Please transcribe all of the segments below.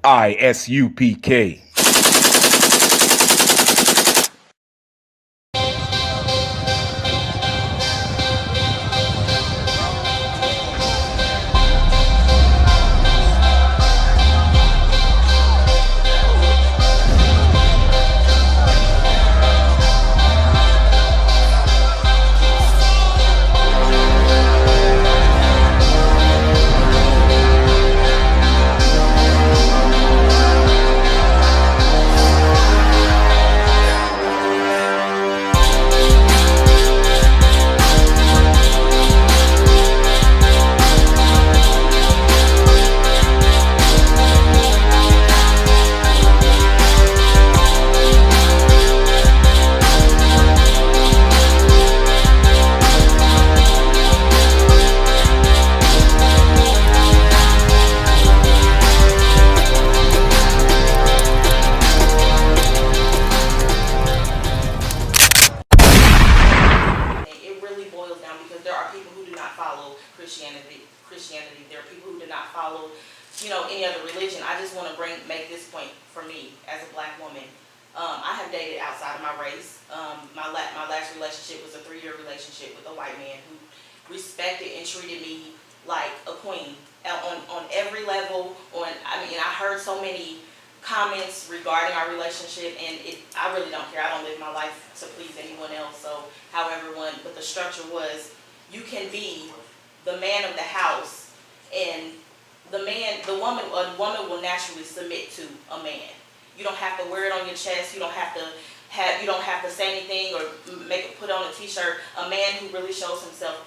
I.S.U.P.K. Christianity. There are people who do not follow, any other religion. I just want to make this point for me as a black woman. I have dated outside of my race. My last relationship was a 3-year relationship with a white man who respected and treated me like a queen on every level. I heard so many comments regarding our relationship, and I really don't care. I don't live my life to please anyone else. So, but the structure was, you can be the man of the house, and a woman will naturally submit to a man. You don't have to wear it on your chest. You don't have to say anything or put on a t-shirt. A man who really shows himself,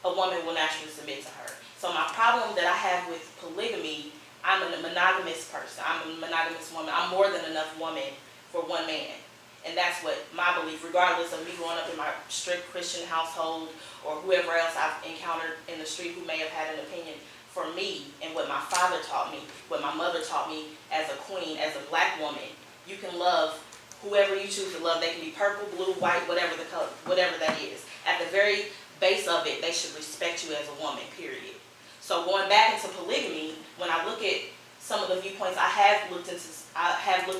a woman will naturally submit to her. So my problem that I have with polygamy, I'm a monogamous person. I'm a monogamous woman. I'm more than enough woman for one man. And that's what my belief, regardless of me growing up in my strict Christian household or whoever else I've encountered in the street who may have had an opinion. For me, and what my father taught me, what my mother taught me as a queen, as a black woman, you can love whoever you choose to love. They can be purple, blue, white, whatever the color, whatever that is. At the very base of it, they should respect you as a woman, period. So going back into polygamy, when I look at some of the viewpoints, I have looked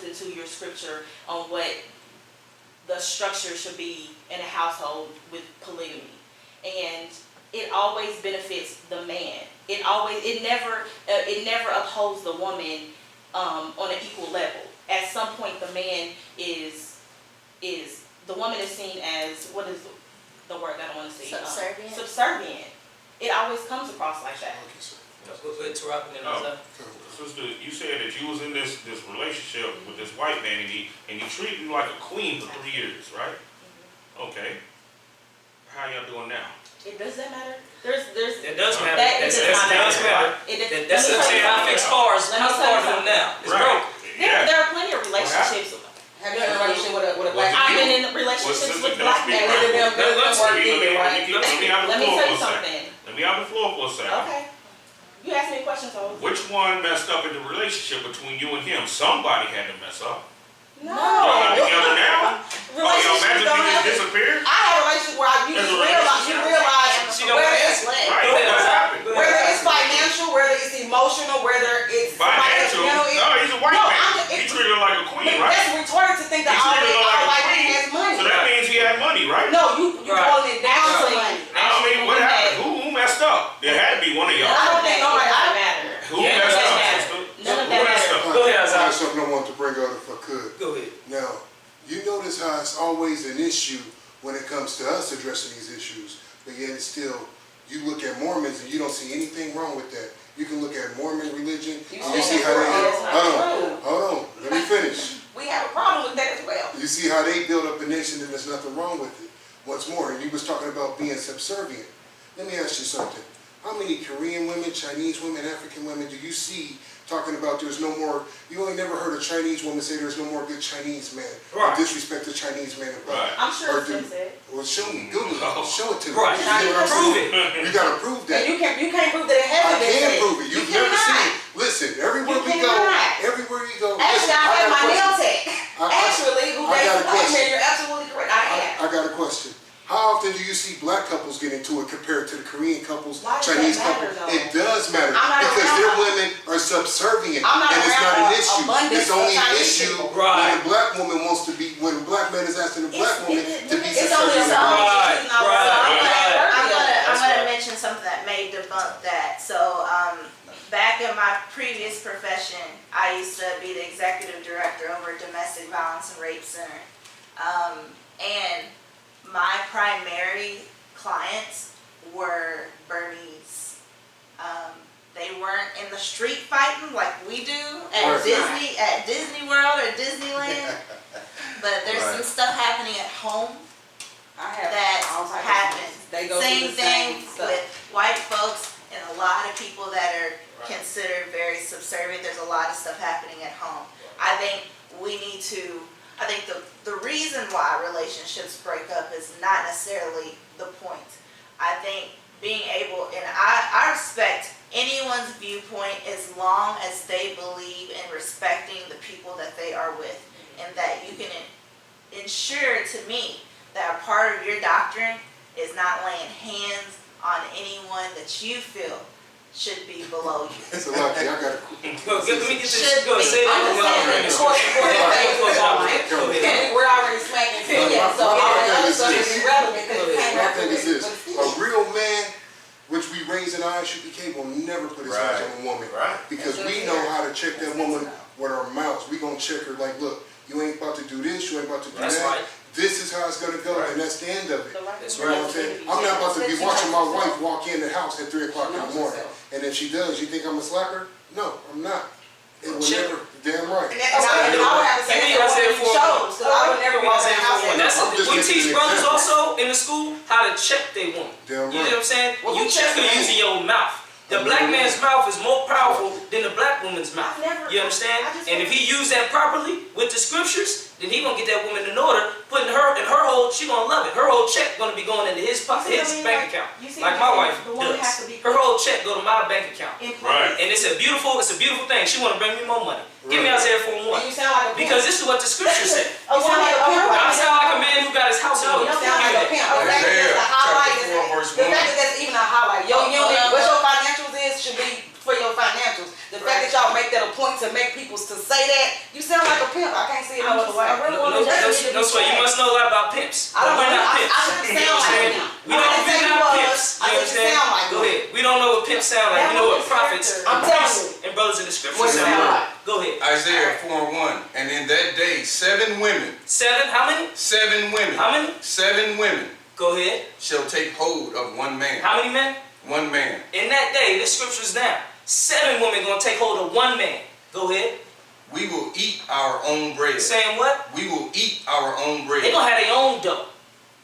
into your scripture on what the structure should be in a household with polygamy, and it always benefits the man. It never upholds the woman on an equal level. At some point, the man the woman is seen as, what is the word I don't want to say? Subservient. Subservient. It always comes across like that. Sister, you said that you was in this relationship with this white man, and he treated you like a queen for 3 years, right? Okay. How y'all doing now? Does that matter? It does matter. That does matter. That's the thing. I fix cars. How's cars doing now? It's broke. There are plenty of relationships. Have you been in a relationship with a black man? I've been in relationships with black men. Let me have the Let me floor tell for you a second. something. Let me have the floor for a second. Okay. You asked me a question, so. Which one messed up in the relationship between you and him? Somebody had to mess up. No. Y'all not together now? Relationships Y'all don't magically have just disappeared? I have a relationship where you realize whether it's financial, whether it's emotional, whether it's financial. No, he's a white man. He treated her like a queen, right? That's retarded to think that all white men has money. So that means he had money, right? No, you calling it down to money. I mean, what happened? Who messed up? There had to be one of y'all. I don't think nobody matter. Who messed up, sister? None of that matters. Go ahead, I have something I want to bring out if I could. Go ahead. Now, you notice how it's always an issue when it comes to us addressing these issues, but yet it's still, you look at Mormons and you don't see anything wrong with that. You can look at Mormon religion and you see how they, hold on, let me finish. We have a problem with that as well. You see how they build up a nation and there's nothing wrong with it. Once more, and you was talking about being subservient. Let me ask you something. How many Korean women, Chinese women, African women do you see talking about there's no more, you ain't never heard a Chinese woman say there's no more good Chinese man. Right. Or disrespect the Chinese man. Right. I'm sure it's been said. Well, show me, Google it, show it to me. Right. Prove it. You gotta prove that. And you can't prove that it hasn't been said. I can prove it. You've never seen it. Listen, everywhere we go, Actually, I have my nail tech. Actually, who dates a white man, you're absolutely correct. I got a question. How often do you see black couples get into it compared to the Korean couples, Chinese couples? It does matter because their women are subservient, and it's not an only an Chinese issue people. when Right. a black woman wants to be, when a black man is asking a black woman to be it's only a subservient. song. Right, So right. I'm That's gonna right. mention something that may debunk that. So, back in my previous profession, I used to be the executive director over a domestic violence and rape center. And my primary clients were Burmese. They weren't in the street fighting like we do at Disney World or Disneyland. But there's some stuff happening at home I have that all types of happens. things. They go Same through the thing same stuff. with white folks and a lot of people that are considered very subservient. There's a lot of stuff happening at home. I think we need to, I think the reason why relationships break up is not necessarily the point. I think being able, and I respect anyone's viewpoint as long as they believe in respecting the people that they are with, and that you can ensure to me that a part of your doctrine is not laying hands on anyone that you feel should be below you. It's a lucky, I got a. Let me get this. Should Go be. say I'm that. just saying, the court Go ahead. we're already smacking through that, so all the other stuff is irrelevant because it came My after thing is this, this. a real man, which we raise in I.S.U.P.K, will never put his hands on a woman. Right. Because we know how to check that woman with our mouths. We gonna check her like, look, you ain't about to do this, you ain't about to do That's that. right. This is how it's gonna go, and that's the end of it. That's You know right. what I'm saying? I'm not about to be watching my wife walk in the house at 3 o'clock in the morning. And if she does, you think I'm a slacker? No, I'm not. It will Check. never, damn right. And I would have to say Give me that Isaiah 4:1. shows, because I would never Give me walk in Isaiah the house 4:1. and That's I'm just we making teach an brothers example. also in the school how to check their woman. Damn You know what I'm saying? Well, You who check her checks using your mouth. The black man's mouth is more powerful than the black woman's mouth. You understand? And if he use that properly with the scriptures, then he gonna get that woman in order, putting her in her whole, she gonna love it. Her whole check gonna be going into his pocket, his bank account. Like my wife does. Her whole check go to my bank account. Right. And it's a beautiful thing. She wanna bring me more money. Give me Isaiah 4:1. And you sound like a pimp. Because this is what the scripture said. You sound like a pimp. I sound like a man who got his house in No, you order. sound like a pimp. The fact that that's a highlight, Chapter 4, verse the 1. fact that that's even a highlight. Your unit, what your financials is should be for your financials. The fact that y'all make that a point to make people to say that, you sound like a pimp. I can't see it no other way. No swear, you must know a lot about pimps. I don't We're know. not I pimps. shouldn't You sound like understand? him. We don't, I didn't say we're you not was. pimps. I You said you understand? sound like Go him. ahead. We don't know what pimps sound like. That We know what was his prophets character. and I'm telling priests and brothers in the scriptures What it sound sound like. like. Go ahead. Isaiah 4:1. And in that day, 7 women, 7, how many? 7 women, How many? 7 women Go ahead. shall take hold of one man. How many men? One man. In that day, this scripture's now. 7 women gonna take hold of one man. Go ahead. We will eat our own bread. Saying what? We will eat our own bread. They gonna have their own dough.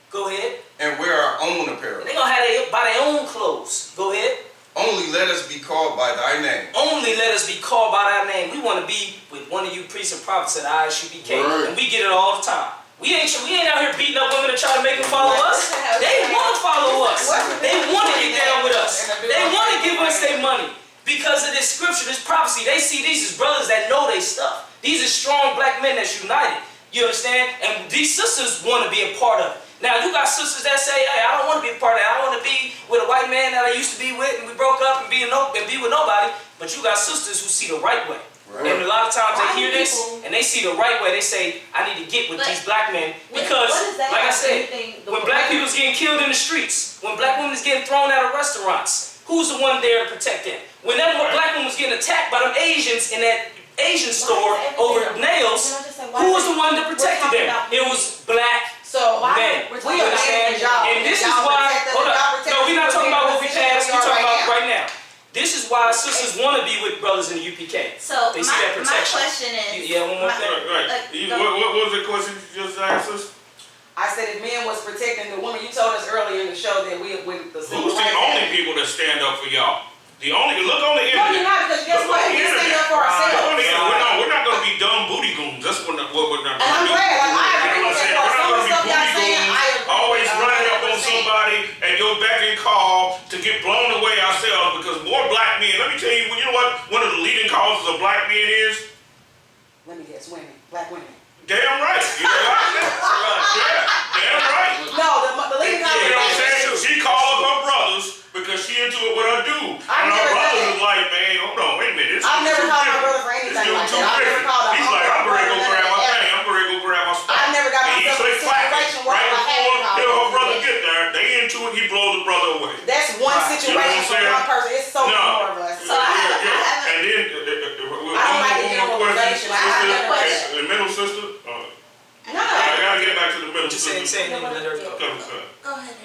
Go ahead. And wear our own apparel. They gonna have buy their own clothes. Go ahead. Only let us be called by thy name. Only let us be called by thy name. We want to be with one of you priests and prophets at I.S.U.P.K. Right. And we get it all the time. We ain't out here beating up women to try to make them follow us. They want to follow us. They want to get down with us. They want to give us their money. Because of this scripture, this prophecy, they see these as brothers that know their stuff. These are strong black men that's united. You understand? And these sisters want to be a part of it. Now, you got sisters that say, hey, I don't want to be a part of that. I want to be with a white man that I used to be with, and we broke up and be with nobody. But you got sisters who see the right way. Right. And a lot of times they hear this, and they see the right way. They say, I need to get with these black men. Because, like I said, when black people's getting killed in the streets, when black women's getting thrown out of restaurants, who's the one there to protect them? When that black woman was getting attacked by them Asians in that Asian store over nails, who was the one that protected them? It was black So men. we are understand? And this is why, hold up, no, we're not talking about what we passed, we're talking about right now. This is why sisters want to be with brothers in the UPK. So They see that my protection. question is, Yeah, one more thing. Right. What was the question you just asked us? I said if men was protecting the woman, you told us earlier in the show that we with the civil Who's the rights only act. people that stand up for y'all? The only, look on the No, you're internet. not, because guess Look what? on the We stand internet. up for Look on ourselves. the internet. We're not going to be dumb booty goons. That's what we're not And I'm going to do. glad, like, I You know agree what I'm with saying? that. We're not Some going of to the be stuff booty y'all saying, goons, I agree. always running up on 100%. somebody and go back and call to get blown away ourselves because more black men. Let me tell you, you know what one of the leading causes of black men is? Let me guess, women, black women. Damn right. You know what? Yeah, damn right. No, the leading You know what I'm saying? conversation. She called her brothers because she into it with her dude. I've And her never done brothers that. is like, man, hold on, wait a minute. I've never called my brother for anything like that. I've never called a He's homeboy have a question. The middle sister, No, I gotta get back to the middle Just sister. saying, let her go. Okay. go ahead.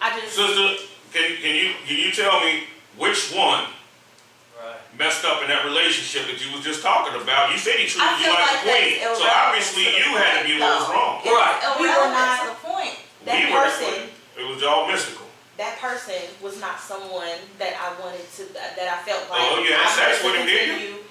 I just, Sister, can you tell me which one Right. messed up in that relationship that you was just talking about? You said he I treated you feel like a like queen, that's so irrelevant obviously to the you had to be point, what was though. wrong. Right. We were Irrelevant not- to the point. that We were, person, it was all mystical. that person was not someone that I wanted to, that I felt like. Oh, you had I sex wanted with to him, did you? continue.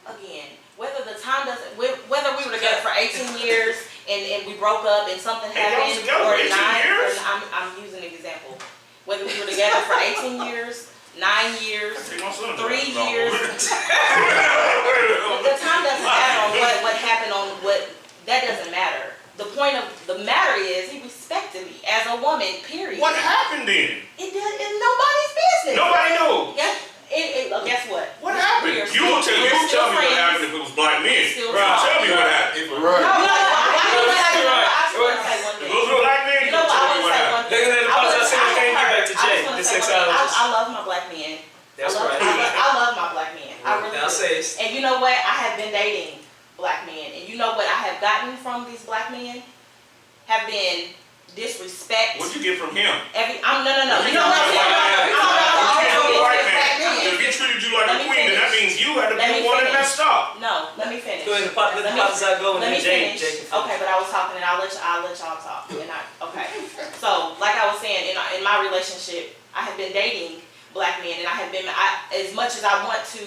Again, whether the time doesn't, whether we were together for 18 years and we broke up and something Hey, y'all was happened, together or for 18 years? I'm using an example. Whether we were together for 18 years, 9 years, Hey, my son 3 died. No, years. wait a minute. The time doesn't matter on what happened on what, that doesn't matter. The point of the matter is he respected me as a woman, period. What happened then? It's nobody's business. Nobody knows. Guess what? What happened? We are You will tell we're me still what friends. happened if it was black men. Still Bro, talk. tell me what happened. Right. No, I just want to say one If thing. it was black men, You you know will what? I tell me want to what say one happened. thing. They're gonna pause us and can't get back to Jay, the sexologist. I love my black men. That's I right. love my black men. I really Now do. say it. And you know what? I have been dating black men, and you know what I have gotten from these black men have been disrespect. What'd you get from him? No. If You know you what? treated you like a white man, No, if he treated you like Let a me queen, then that finish. means you had to Let be me the one that finish. messed up. let me finish. Go ahead, let the pop go and Let then me Jay finish. can finish. Okay, but I was talking and I'll let y'all talk. Okay. So, like I was saying, in my relationship, I have been dating black men, and I have been, as much as I want to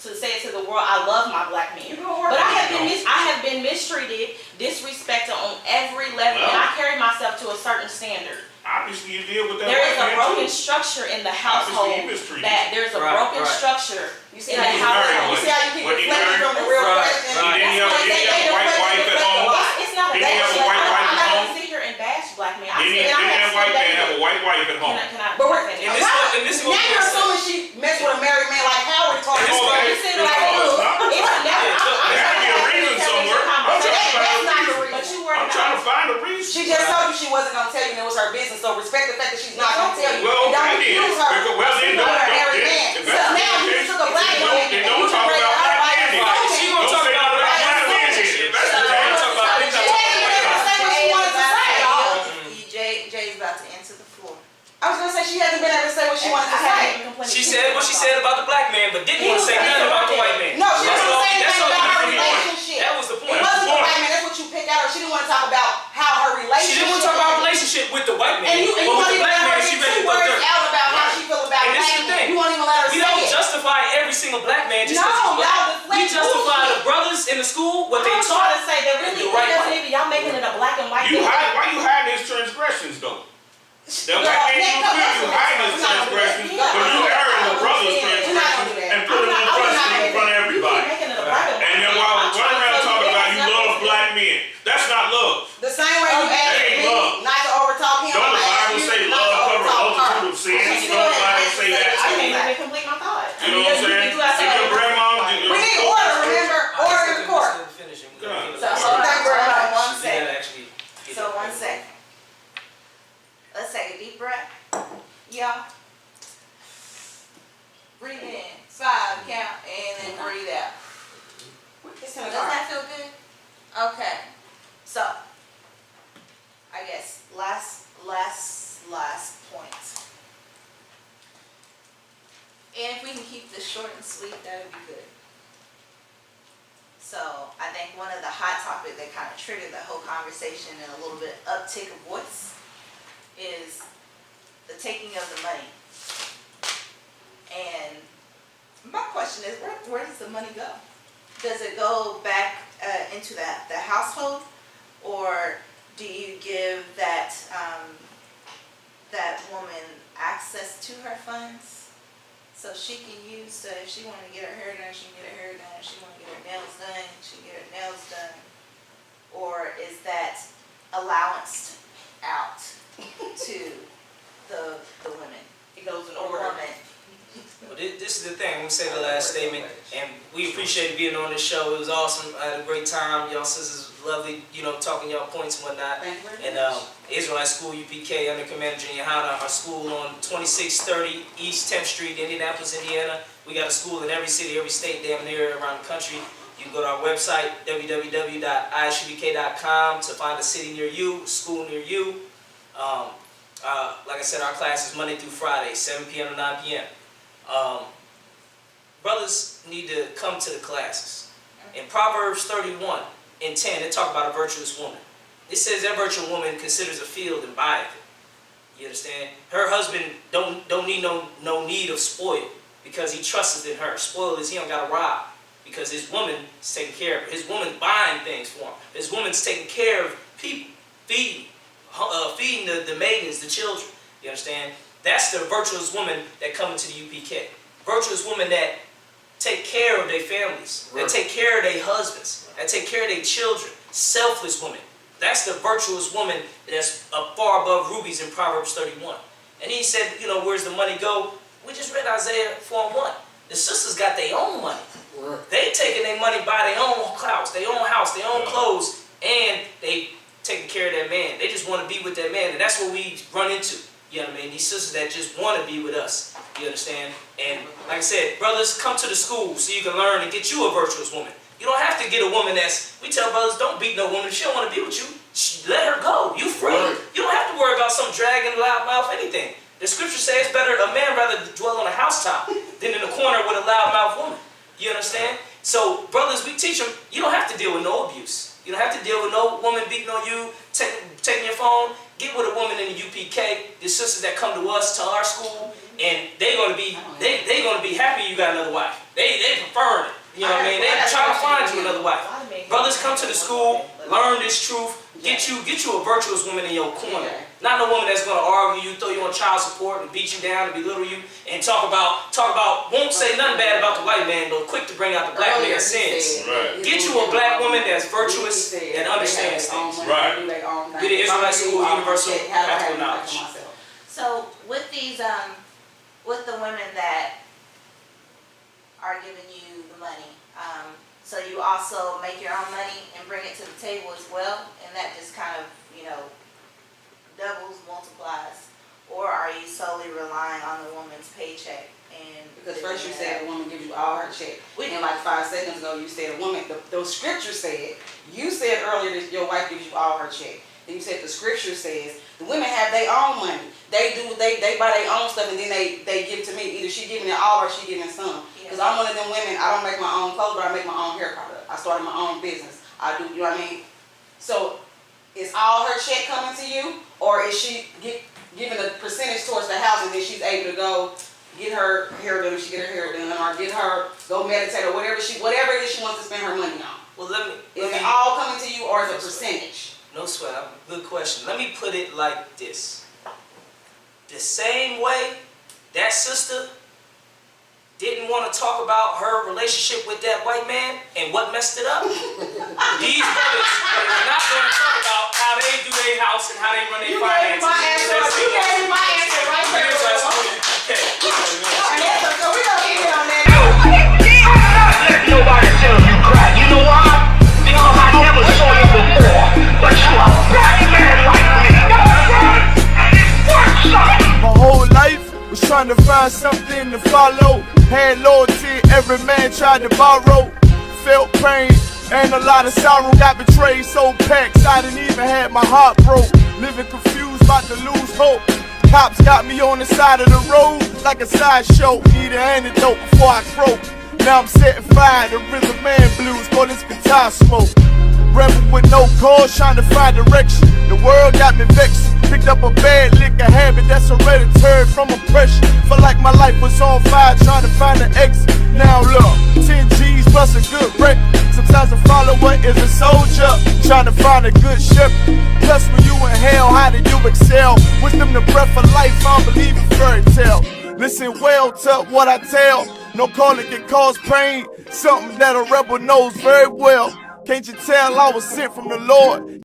say it to the world, I love my black men. But I have been mistreated, disrespected on every level, and I carry myself to a certain standard. Obviously, you deal with that There is white a man broken too. structure in the Obviously, household. you mistreated. That there's a Right, broken right. structure You see in how the you household. you see how you keep What he reflecting married? from the real Right, question? right. Didn't he have a white wife at home? It's not a Didn't he bash. have a white wife I'm at not home? gonna sit here and bash black men. Didn't that white man have a white wife at home? Can I But we're, finish? And this is what now we're you're saying. assuming she messed with a married man like Howard talking This about. is You said like, No, it's not. It's never. There had to be a reason somewhere. I'm trying to find that's not a the reason. But you were I'm trying to find a reason. she just told you she wasn't gonna tell you and it was her business, so respect the fact that she's not gonna tell you. Well, And don't okay then. accuse her Because, well, then of don't, her married man. if So that's now the you case, took a black then woman don't and you talk break about her black right men then. and She wrong. gonna Don't talk say about no black black men. men then. If that's the We're case. gonna talk about She didn't even say what she wanted to say. Jay's about to enter the floor. I was gonna say she hasn't been able to say what she wanted to I haven't say. even complained. She said what she said about the black man, but didn't want to say nothing about the white man. No, she That's didn't all- say that's anything all about her we can do. relationship. That was the It point. wasn't the white man, that's what you picked out. She didn't want to talk about how her relationship. She didn't want to talk about relationship with the white man, And you but with won't the even black let her man, she get ready two to throw words dirt. out about how she feel about And this is black the men. thing. You won't even let her We say don't it. justify every single black man just No, because he's black. y'all We deflect justify bullshit. the brothers in the school, what they I'm taught. trying to say that really, The right it doesn't way. even, y'all making it a black and white You thing. why you hiding his transgressions though? The Girl, black man next you couple feel you of hiding his we're not gonna do that. transgressions, Yeah. but you airing the brother's We're not gonna do transgressions that. and putting them I'm not in gonna front of You everybody. keep making it a black and white And then thing. while I'm running trying to around tell talking you about that you has love nothing to black do- men, that's not love. The same way you That asked ain't me love. not to overtalk him, Don't I'm the gonna ask Bible you say not love to cover a overtalk her. multitude of sins? She Don't the still Bible has say to that say I what can't she even said. complete my thought. You know what I'm saying? You do have to If your grandma, We need order, remember? Order in the court. So Thank hold you very on much. one second. Actually. So 1 second. Let's take a deep breath. Y'all. Breathe in. 5, count, and then breathe out. It's Does in the car. that feel good? Okay. So, I guess last point. And if we can keep this short and sweet, that would be good. So, I think one of the hot topics that kind of triggered the whole conversation and a little bit uptick of voice is the taking of the money. And my question is, where does the money go? Does it go back into the household, or do you give that that woman access to her funds so she can use? So if she wanted to get her hair done, she can get her hair done. If she want to get her nails done, she can get her nails done. Or is that allowanced out to the women It goes in or order. woman? Well, this is the thing. We say the last statement, and we appreciate being on this show. It was awesome. I had a great time. Y'all sisters, lovely, talking y'all points and whatnot. Thank you very And Israelite School, UPK, under Commander GEN.YAHANNA, our school on 2630 East 10th Street, Indianapolis, Indiana. We got a school in every city, every state, damn near around the country. You can go to our website, www.ISUPK.com, to find a city near you, a school near you. Like I said, our class is Monday through Friday, 7 p.m. to 9 p.m. Brothers need to come to the classes. In Proverbs 31 and 10, they talk about a virtuous woman. It says that virtuous woman considers a field and buyeth it. You understand? Her husband don't need no need of spoil, because he trusts in her. Spoil is he don't got to rob, because his woman is taking care of him. His woman's buying things for him. His woman's taking care of people, feeding the maidens, the children. You understand? That's the virtuous woman that come into the UPK. Virtuous woman that take care of their families, that take care of their husbands, that take care of their children. Selfless woman. That's the virtuous woman that's far above rubies in Proverbs 31. And he said, you know, where's the money go? We just read Isaiah 4:1. The sisters got their own money. They taking their money, buy their own house, their own clothes, and they taking care of that man. They just want to be with that man, and that's what we run into. You know what I mean? These sisters that just want to be with us. You understand? And like I said, brothers, come to the school so you can learn and get you a virtuous woman. You don't have to get a woman we tell brothers, don't beat no woman. If she don't want to be with you, let her go. You free. You don't have to worry about some dragging, loud mouth, anything. The scripture says it's better, a man rather dwell on a housetop than in a corner with a loud mouth woman. You understand? So, brothers, we teach them, you don't have to deal with no abuse. You don't have to deal with no woman beating on you, taking your phone. Get with a woman in the UPK, the sisters that come to us, to our school, and they're gonna be happy you got another wife. They prefer it. You know what I mean? They trying to find you another wife. Brothers, come to the school, learn this truth, get you a virtuous woman in your corner. Not no woman that's gonna argue you, throw you on child support, and beat you down, and belittle you, and talk about, won't say nothing bad about the white man, but quick to bring out the black man's sins. Get you a black woman that's virtuous and understands things. Get an Israelite school, universal practical knowledge. So with these, with the women that are giving you the money, so you also make your own money and bring it to the table as well, and that just kind of, you know, doubles, multiplies, or are you solely relying on the woman's paycheck? And because first you said a woman gives you all her check, and like 5 seconds ago you said a woman. The scripture said, you said earlier that your wife gives you all her check. Then you said the scripture says the women have their own money. They buy their own stuff, and then they give to me. Either she giving it all or she giving some. Because I'm one of them women. I don't make my own clothes, but I make my own hair product. I started my own business. I do. You know what I mean? So is all her check coming to you, or is she giving a percentage towards the house, and then she's able to go get her hair done, she get her hair done, or get her go meditate, or whatever it is she wants to spend her money on? Well, is it all coming to you, or is it a percentage? No sweat. Good question. Let me put it like this. The same way that sister didn't want to talk about her relationship with that white man and what messed it up, these brothers are not going to talk about how they do their house and how they run their finances. You gave me my answer right there. So we're going to end it on that. Let nobody tell you cry. You know why? Because I never saw you before. But you a black man like me. And it works, son. My whole life was trying to find something to follow. Had loyalty, every man tried to borrow. Felt pain and a lot of sorrow. Got betrayed, sold packs, I didn't even have my heart broke. Living confused, about to lose hope. Cops got me on the side of the road like a sideshow. Need an antidote before I croak. Now I'm setting fire to rhythm man blues, boy, this guitar smoke. Rebel with no cause, trying to find direction. The world got me vexed. Picked up a bad liquor habit that's hereditary from oppression. Felt like my life was on fire, trying to find an exit. Now look, 10 G's plus a good wreck. Sometimes a follower is a soldier, trying to find a good shepherd. Plus when you in hell, how do you excel? Wisdom the breath of life, I don't believe in fairy tale. Listen well to what I tell. No calling can cause pain, something that a rebel knows very well. Can't you tell I was sent from the Lord?